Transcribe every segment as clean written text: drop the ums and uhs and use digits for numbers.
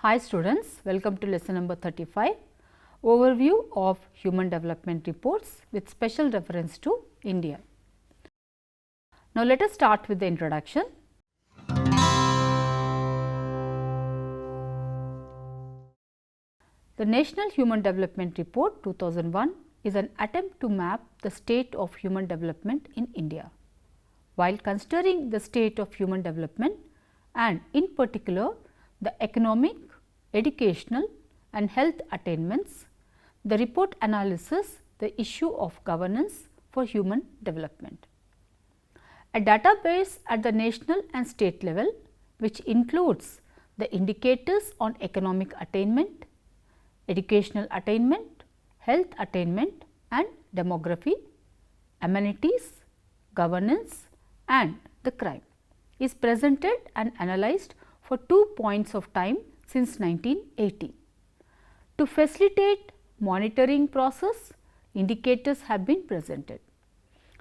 Hi students, welcome to lesson number 35, overview of human development reports with special reference to India. Now, let us start with the introduction. The National Human Development Report 2001 is an attempt to map the state of human development in India. While considering the state of human development and in particular the economic, educational and health attainments, the report analyzes the issue of governance for human development. A database at the national and state level, which includes the indicators on economic attainment, educational attainment, health attainment and demography, amenities, governance and the crime, is presented and analyzed for 2 points of time since 1980. To facilitate monitoring process, indicators have been presented.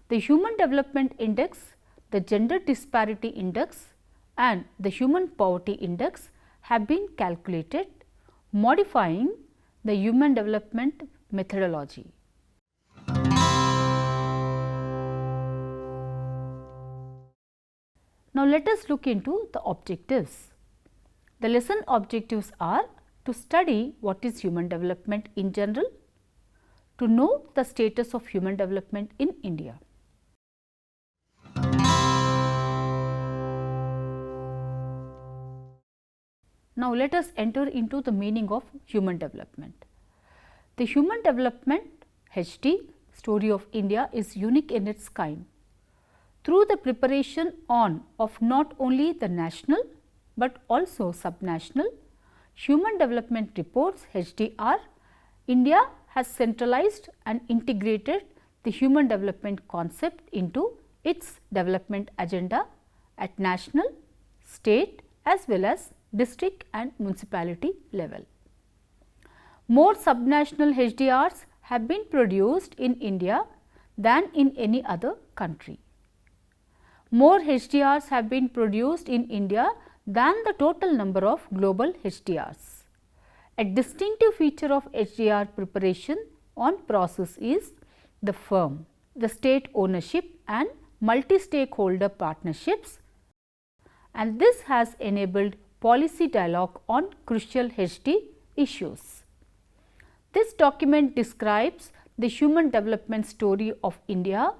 The Human Development Index, the Gender Disparity Index and the Human Poverty Index have been calculated, modifying the human development methodology. Now, let us look into the objectives. The lesson objectives are to study what is human development in general, to know the status of human development in India. Now, let us enter into the meaning of human development. The human development HD story of India is unique in its kind. Through the preparation on of not only the national, but also subnational human development reports HDR, India has centralized and integrated the human development concept into its development agenda at national, state as well as district and municipality level. More subnational HDRs have been produced in India than in any other country. More HDRs have been produced in India than the total number of global HDRs. A distinctive feature of HDR preparation on process is the firm, the state ownership and multi-stakeholder partnerships, and this has enabled policy dialogue on crucial HD issues. This document describes the human development story of India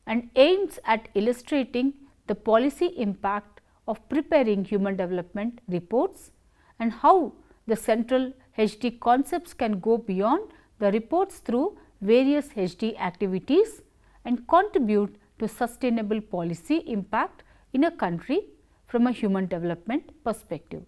and aims at illustrating the policy impact of preparing human development reports and how the central HD concepts can go beyond the reports through various HD activities and contribute to sustainable policy impact in a country from a human development perspective.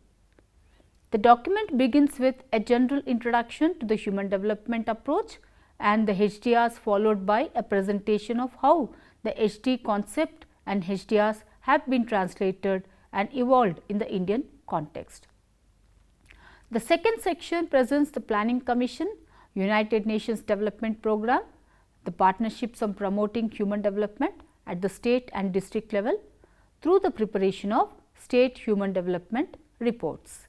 The document begins with a general introduction to the human development approach and the HDRs, followed by a presentation of how the HD concept and HDRs have been translated and evolved in the Indian context. The second section presents the Planning Commission, United Nations Development Programme, the partnerships on promoting human development at the state and district level through the preparation of state human development reports,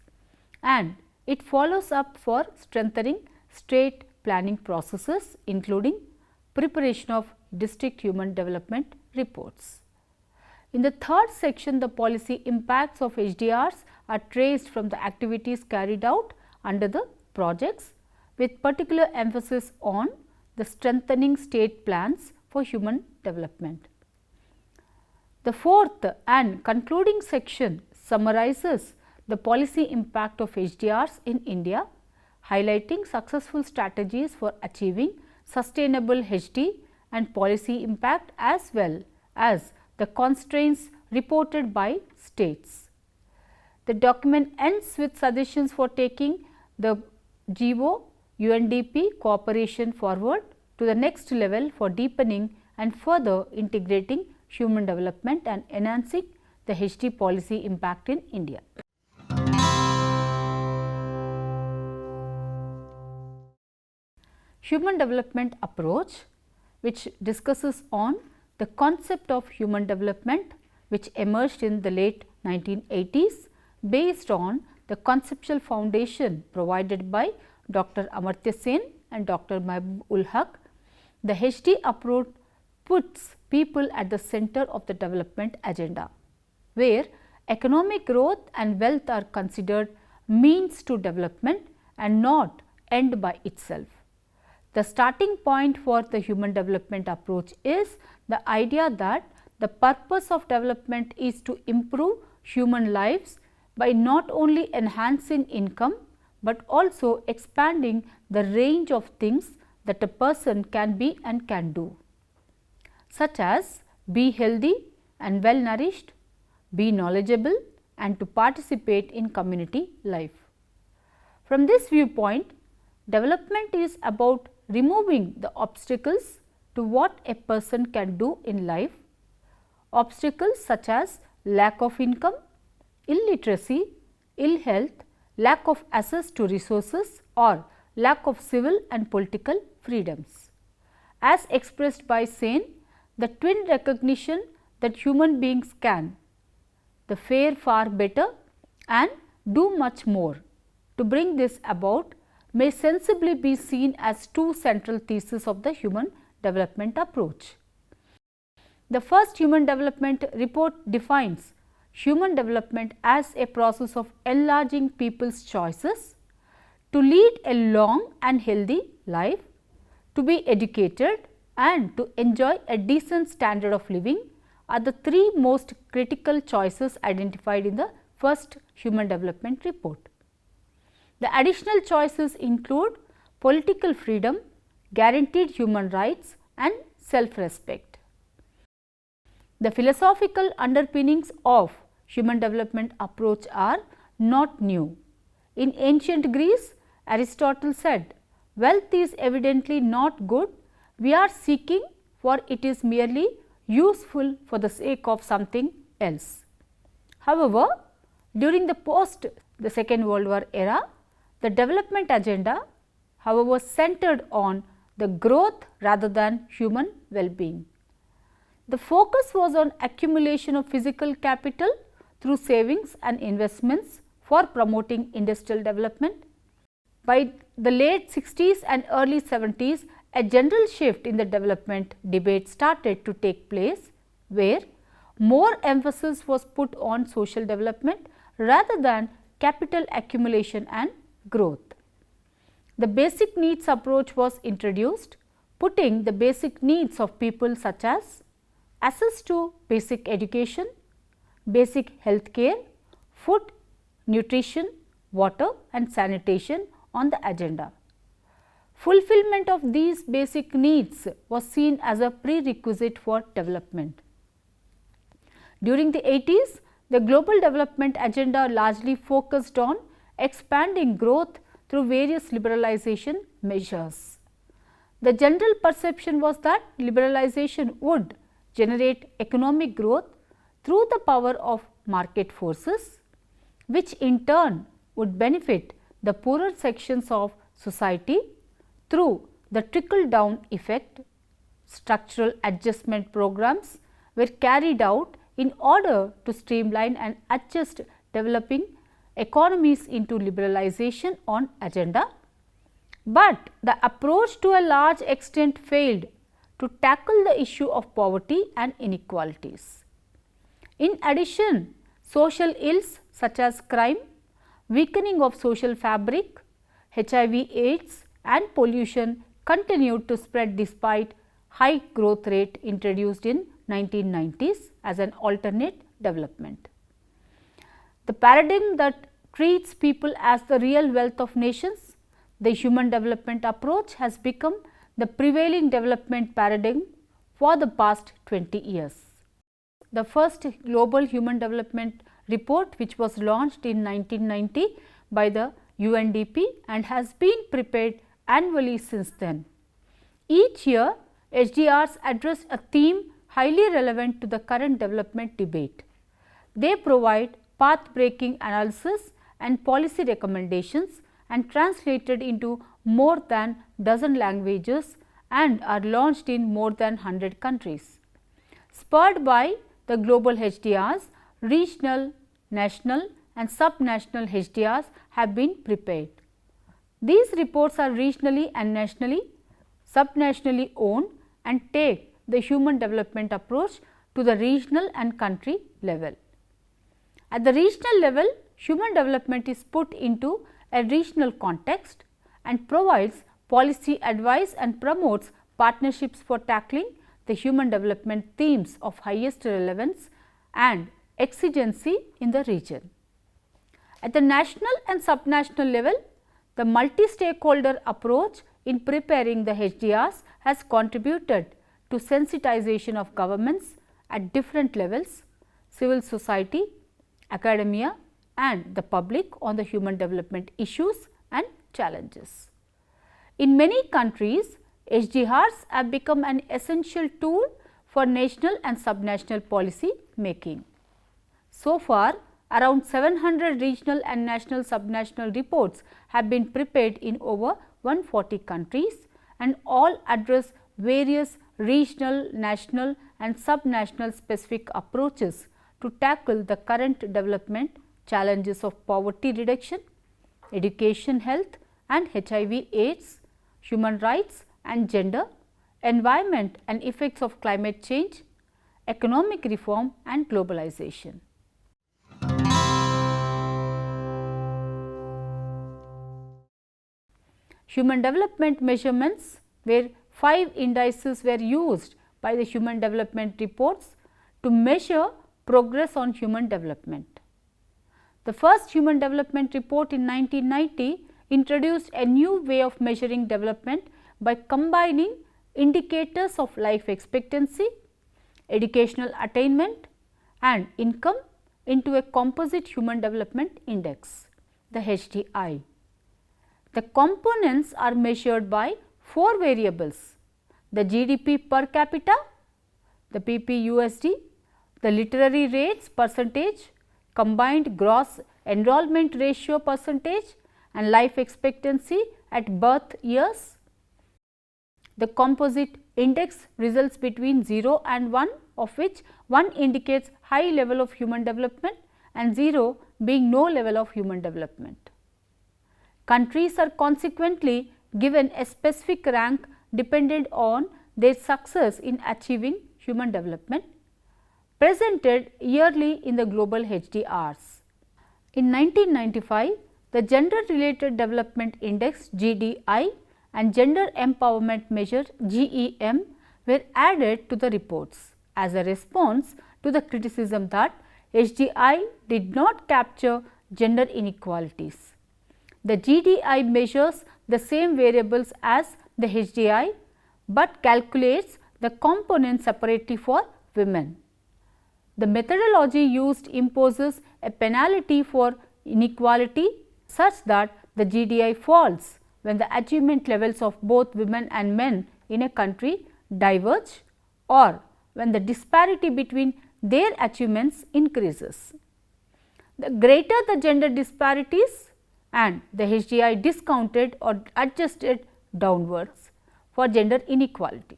and it follows up for strengthening state planning processes including preparation of district human development reports. In the third section, the policy impacts of HDRs are traced from the activities carried out under the projects, with particular emphasis on the strengthening state plans for human development. The fourth and concluding section summarizes the policy impact of HDRs in India, highlighting successful strategies for achieving sustainable HD and policy impact as well as the constraints reported by states. The document ends with suggestions for taking the GO UNDP cooperation forward to the next level for deepening and further integrating human development and enhancing the HD policy impact in India. Human development approach, which discusses on the concept of human development, which emerged in the late 1980s based on the conceptual foundation provided by Dr. Amartya Sen and Dr. Mahbub ul Haq, the HD approach puts people at the center of the development agenda, where economic growth and wealth are considered means to development and not end by itself. The starting point for the human development approach is the idea that the purpose of development is to improve human lives by not only enhancing income, but also expanding the range of things that a person can be and can do, such as be healthy and well nourished, be knowledgeable and to participate in community life. From this viewpoint, development is about removing the obstacles to what a person can do in life, obstacles such as lack of income, illiteracy, ill health, lack of access to resources or lack of civil and political freedoms. As expressed by Sen, the twin recognition that human beings can the fare far better and do much more to bring this about may sensibly be seen as two central theses of the human development approach. The first human development report defines human development as a process of enlarging people's choices to lead a long and healthy life, to be educated and to enjoy a decent standard of living are the three most critical choices identified in the first human development report. The additional choices include political freedom, guaranteed human rights and self-respect. The philosophical underpinnings of human development approach are not new. In ancient Greece, Aristotle said, "Wealth is evidently not good, we are seeking for it is merely useful for the sake of something else." However, during the Second World War era, the development agenda, however, centered on the growth rather than human well-being. The focus was on accumulation of physical capital through savings and investments for promoting industrial development. By the late 60s and early 70s, a general shift in the development debate started to take place, where more emphasis was put on social development rather than capital accumulation and growth. The basic needs approach was introduced, putting the basic needs of people such as access to basic education, basic health care, food, nutrition, water and sanitation on the agenda. Fulfillment of these basic needs was seen as a prerequisite for development. During the 80s, the global development agenda largely focused on expanding growth through various liberalization measures. The general perception was that liberalization would generate economic growth through the power of market forces, which in turn would benefit the poorer sections of society through the trickle down effect. Structural adjustment programs were carried out in order to streamline and adjust developing economies into liberalization on agenda, but the approach to a large extent failed to tackle the issue of poverty and inequalities. In addition, social ills such as crime, weakening of social fabric, HIV/AIDS and pollution continued to spread despite high growth rate introduced in 1990s as an alternate development. The paradigm that treats people as the real wealth of nations, the human development approach has become the prevailing development paradigm for the past 20 years. The first global human development report, which was launched in 1990 by the UNDP and has been prepared annually since then. Each year, HDRs address a theme highly relevant to the current development debate. They provide path-breaking analysis and policy recommendations and translated into more than dozen languages and are launched in more than 100 countries. Spurred by the global HDRs, regional, national and subnational HDRs have been prepared. These reports are regionally and nationally, subnationally owned and take the human development approach to the regional and country level. At the regional level, human development is put into a regional context and provides policy advice and promotes partnerships for tackling the human development themes of highest relevance and exigency in the region. At the national and subnational level, the multi-stakeholder approach in preparing the HDRs has contributed to sensitization of governments at different levels, civil society, academia and the public on the human development issues and challenges. In many countries, HDRs have become an essential tool for national and subnational policy making. So far, around 700 regional and national subnational reports have been prepared in over 140 countries and all address various regional, national and subnational specific approaches to tackle the current development challenges of poverty reduction, education, health and HIV/AIDS, human rights and gender, environment and effects of climate change, economic reform and globalization. Human development measurements, where 5 indices were used by the human development reports to measure progress on human development. The first human development report in 1990 introduced a new way of measuring development by combining indicators of life expectancy, educational attainment and income into a composite human development index, the HDI. The components are measured by 4 variables: the GDP per capita, the PPUSD, the literary rates percentage, combined gross enrollment ratio percentage and life expectancy at birth years. The composite index results between 0 and 1, of which 1 indicates high level of human development and 0 being no level of human development. Countries are consequently given a specific rank dependent on their success in achieving human development, presented yearly in the global HDRs. In 1995, the Gender Related Development Index GDI and Gender Empowerment Measure GEM were added to the reports as a response to the criticism that HDI did not capture gender inequalities. The GDI measures the same variables as the HDI, but calculates the components separately for women. The methodology used imposes a penalty for inequality such that the GDI falls when the achievement levels of both women and men in a country diverge or when the disparity between their achievements increases. The greater the gender disparities and the HDI discounted or adjusted downwards for gender inequality.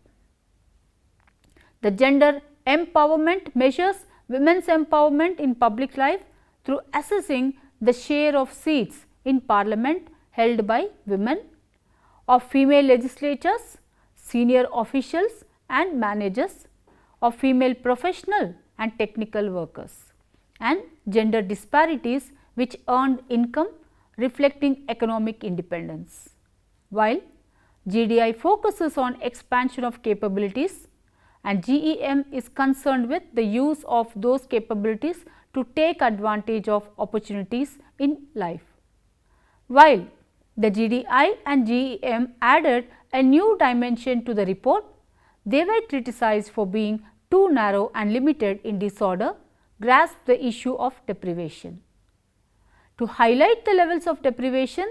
The gender empowerment measures women's empowerment in public life through assessing the share of seats in parliament held by women, of female legislators, senior officials and managers, of female professional and technical workers, and gender disparities which earned income reflecting economic independence. While GDI focuses on expansion of capabilities and GEM is concerned with the use of those capabilities to take advantage of opportunities in life. While the GDI and GEM added a new dimension to the report, they were criticized for being too narrow and limited in disorder grasp the issue of deprivation. To highlight the levels of deprivation,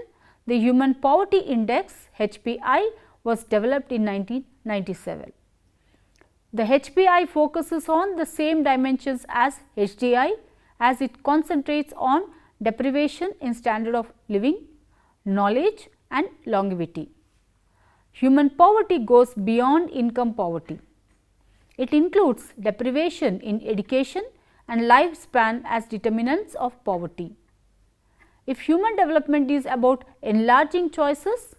the Human Poverty Index HPI was developed in 1997. The HPI focuses on the same dimensions as HDI as it concentrates on deprivation in standard of living, knowledge and longevity. Human poverty goes beyond income poverty. It includes deprivation in education and lifespan as determinants of poverty. If human development is about enlarging choices,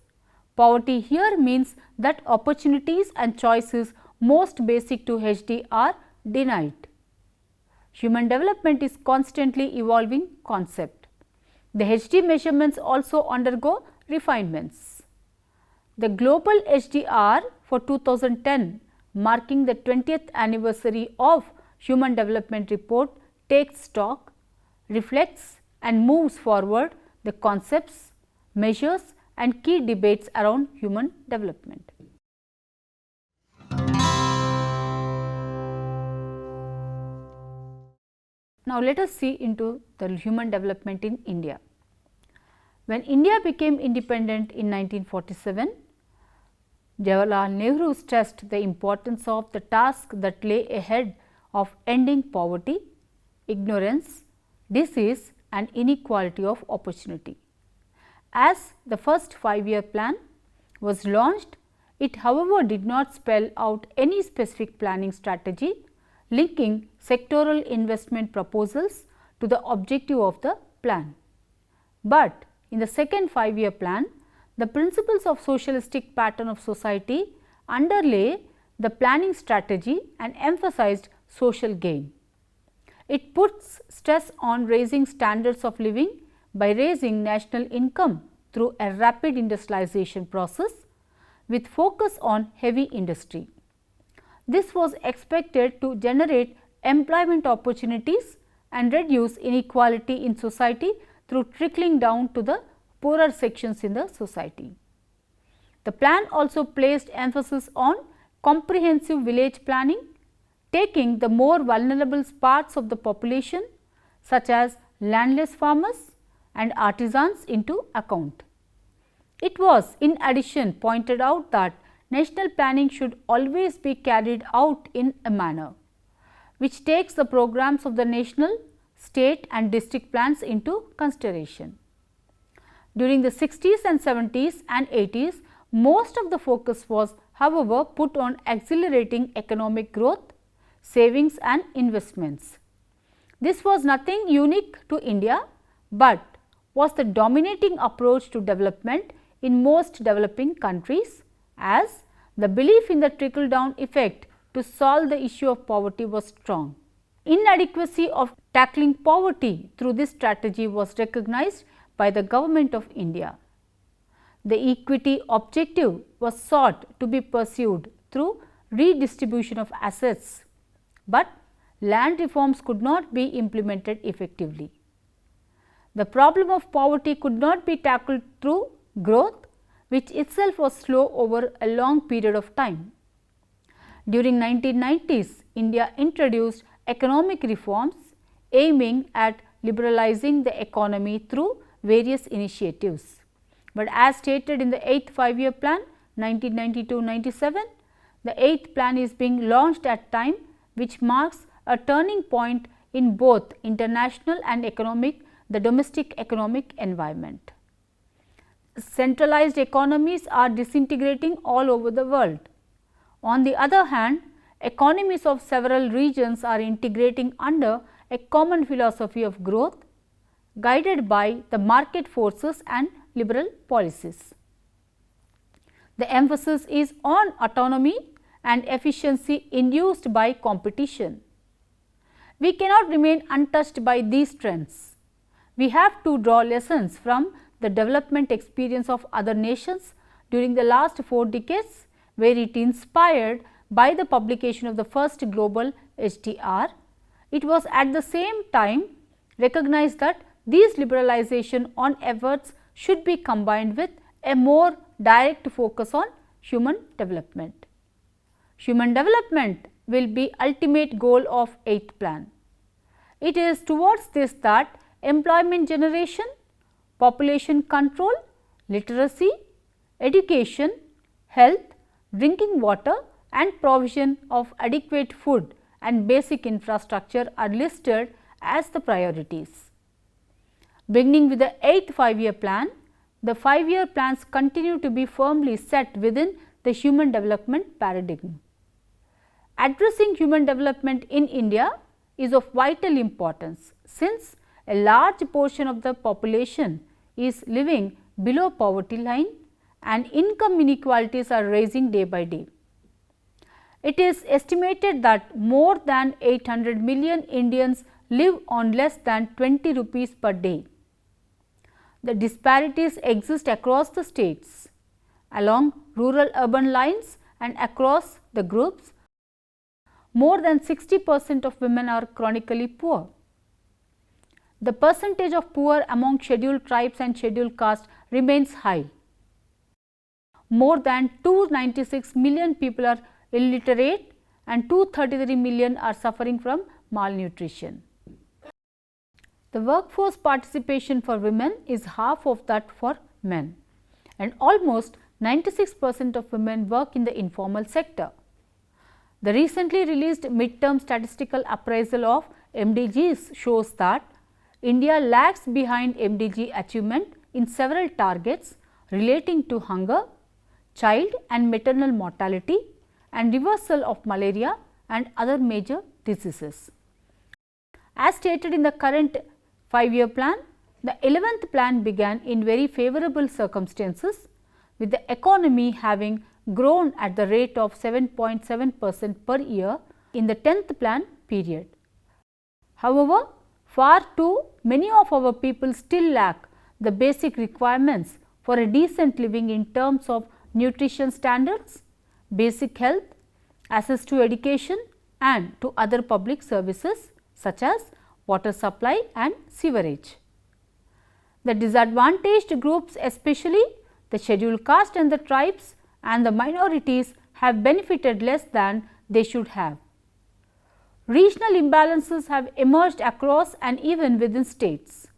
poverty here means that opportunities and choices most basic to HD are denied. Human development is constantly evolving concept. The HD measurements also undergo refinements. The global HDR for 2010, marking the 20th anniversary of Human Development Report, takes stock, reflects and moves forward the concepts, measures and key debates around human development. Now, let us see into the human development in India. When India became independent in 1947, Jawaharlal Nehru stressed the importance of the task that lay ahead of ending poverty, ignorance, disease and inequality of opportunity. As the first 5-year plan was launched, it however did not spell out any specific planning strategy linking sectoral investment proposals to the objective of the plan. But in the second 5-year plan, the principles of socialistic pattern of society underlay the planning strategy and emphasized social gain. It puts stress on raising standards of living by raising national income through a rapid industrialization process with focus on heavy industry. This was expected to generate employment opportunities and reduce inequality in society through trickling down to the poorer sections in the society. The plan also placed emphasis on comprehensive village planning, taking the more vulnerable parts of the population such as landless farmers and artisans into account. It was in addition pointed out that national planning should always be carried out in a manner which takes the programs of the national, state and district plans into consideration. During the 60s and 70s and 80s, most of the focus was however put on accelerating economic growth, savings and investments. This was nothing unique to India, but was the dominating approach to development in most developing countries, as the belief in the trickle down effect to solve the issue of poverty was strong. Inadequacy of tackling poverty through this strategy was recognized by the government of India. The equity objective was sought to be pursued through redistribution of assets, but land reforms could not be implemented effectively. The problem of poverty could not be tackled through growth, which itself was slow over a long period of time. During 1990s, India introduced economic reforms aiming at liberalizing the economy through various initiatives. But as stated in the 8th 5-year plan 1992-97, the 8th plan is being launched at time which marks a turning point in both international and the domestic economic environment. Centralized economies are disintegrating all over the world. On the other hand, economies of several regions are integrating under a common philosophy of growth, guided by the market forces and liberal policies. The emphasis is on autonomy and efficiency induced by competition. We cannot remain untouched by these trends. We have to draw lessons from the development experience of other nations during the last 4 decades, where it inspired by the publication of the first global HDR. It was at the same time recognized that these liberalization on efforts should be combined with a more direct focus on human development. Human development will be ultimate goal of 8th plan. It is towards this that employment generation, population control, literacy, education, health, drinking water and provision of adequate food and basic infrastructure are listed as the priorities. Beginning with the 8th 5-year plan, the 5-year plans continue to be firmly set within the human development paradigm. Addressing human development in India is of vital importance, since a large portion of the population is living below poverty line and income inequalities are rising day by day. It is estimated that more than 800 million Indians live on less than 20 rupees per day. The disparities exist across the states, along rural urban lines and across the groups. More than 60% of women are chronically poor. The percentage of poor among scheduled tribes and scheduled castes remains high. More than 296 million people are illiterate and 233 million are suffering from malnutrition. The workforce participation for women is half of that for men, and almost 96% of women work in the informal sector. The recently released midterm statistical appraisal of MDGs shows that India lags behind MDG achievement in several targets relating to hunger, child and maternal mortality, and reversal of malaria and other major diseases. As stated in the current 5-year plan, the 11th plan began in very favorable circumstances, with the economy having grown at the rate of 7.7% per year in the 10th plan period. However, far too many of our people still lack the basic requirements for a decent living in terms of nutrition standards, basic health, access to education and to other public services such as water supply and sewerage. The disadvantaged groups, especially the scheduled caste and the tribes and the minorities, have benefited less than they should have. Regional imbalances have emerged across and even within states.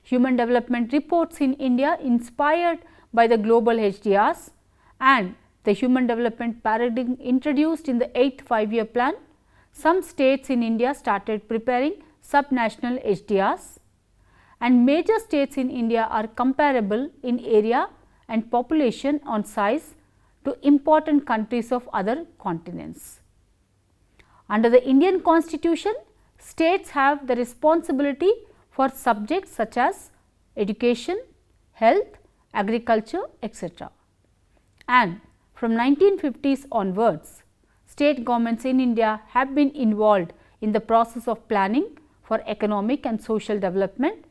Human development reports in India, inspired by the global HDRs and the human development paradigm introduced in the 8th 5-year plan, some states in India started preparing subnational HDRs, and major states in India are comparable in area and population on size to important countries of other continents. Under the Indian Constitution, states have the responsibility for subjects such as education, health, agriculture, etc. And from 1950s onwards, state governments in India have been involved in the process of planning for economic and social development.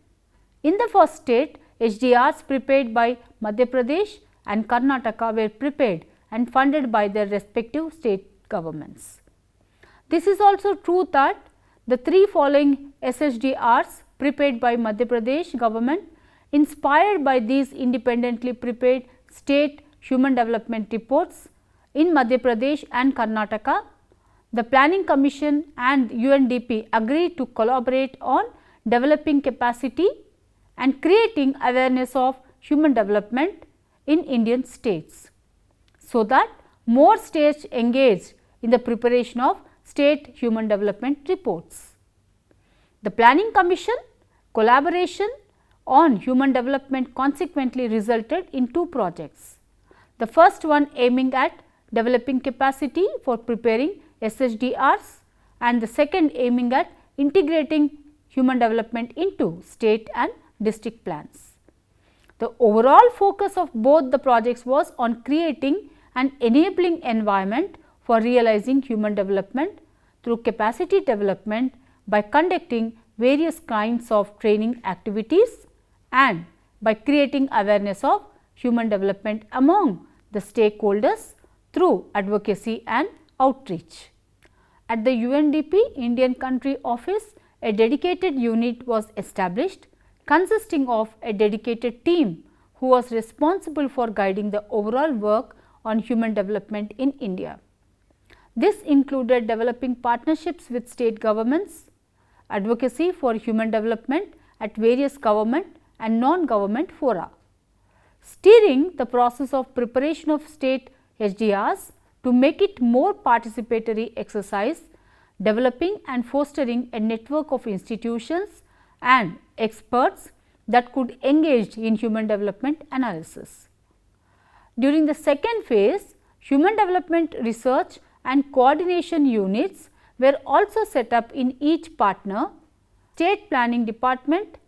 In the first state, HDRs prepared by Madhya Pradesh and Karnataka were prepared and funded by their respective state governments. This is also true that the 3 following SHDRs prepared by Madhya Pradesh government, inspired by these independently prepared state human development reports in Madhya Pradesh and Karnataka, the Planning Commission and UNDP agreed to collaborate on developing capacity and creating awareness of human development in Indian states, so that more states engaged in the preparation of state human development reports. The Planning Commission collaboration on human development consequently resulted in 2 projects. The first one aiming at developing capacity for preparing SHDRs and the second aiming at integrating human development into state and district plans. The overall focus of both the projects was on creating an enabling environment for realizing human development through capacity development by conducting various kinds of training activities and by creating awareness of human development among the stakeholders through advocacy and outreach. At the UNDP Indian Country Office, a dedicated unit was established consisting of a dedicated team who was responsible for guiding the overall work on human development in India. This included developing partnerships with state governments, advocacy for human development at various government and non-government fora, steering the process of preparation of state HDRs to make it more participatory exercise, developing and fostering a network of institutions and experts that could engage in human development analysis. During the second phase, human development research and coordination units were also set up in each partner State Planning Department,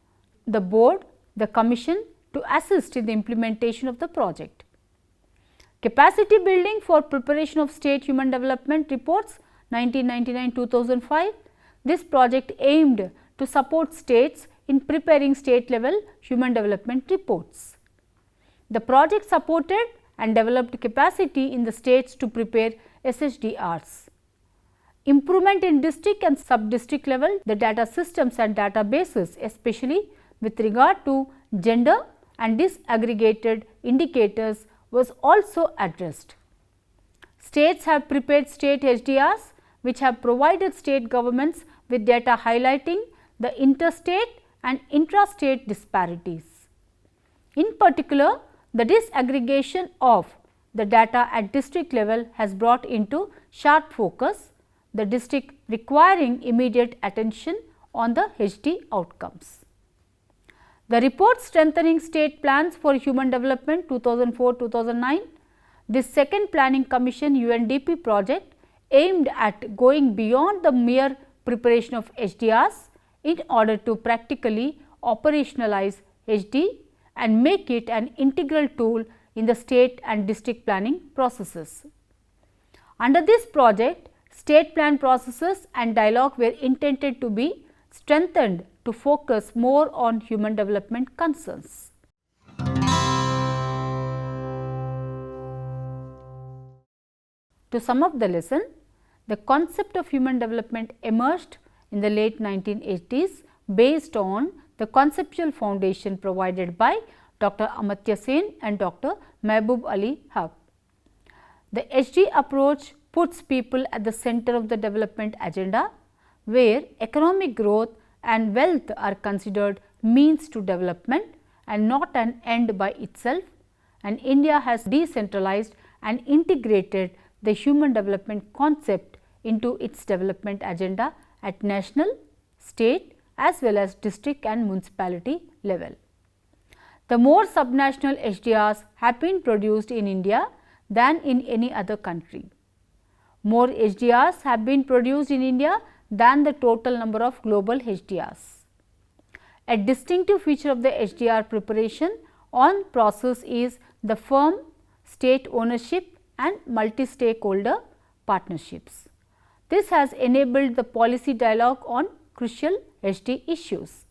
the board, the commission to assist in the implementation of the project. Capacity building for preparation of state human development reports 1999-2005. This project aimed to support states in preparing state level human development reports. The project supported and developed capacity in the states to prepare SHDRs. Improvement in district and sub-district level, the data systems and databases, especially with regard to gender and disaggregated indicators, was also addressed. States have prepared state HDRs which have provided state governments with data highlighting the interstate and intrastate disparities. In particular, the disaggregation of the data at district level has brought into sharp focus the district requiring immediate attention on the HD outcomes. The report Strengthening State Plans for Human Development 2004-2009, this second planning commission UNDP project aimed at going beyond the mere preparation of HDRs in order to practically operationalize HD and make it an integral tool in the state and district planning processes. Under this project, state plan processes and dialogue were intended to be strengthened to focus more on human development concerns. To sum up the lesson, the concept of human development emerged in the late 1980s based on the conceptual foundation provided by Dr. Amartya Sen and Dr. Mehboob Ali Haq. The HD approach puts people at the center of the development agenda, where economic growth and wealth are considered means to development and not an end by itself, and India has decentralized and integrated the human development concept into its development agenda at national, state as well as district and municipality level. The more subnational HDRs have been produced in India than in any other country. More HDRs have been produced in India than the total number of global HDRs. A distinctive feature of the HDR preparation on process is the firm state ownership and multi-stakeholder partnerships. This has enabled the policy dialogue on crucial HD issues.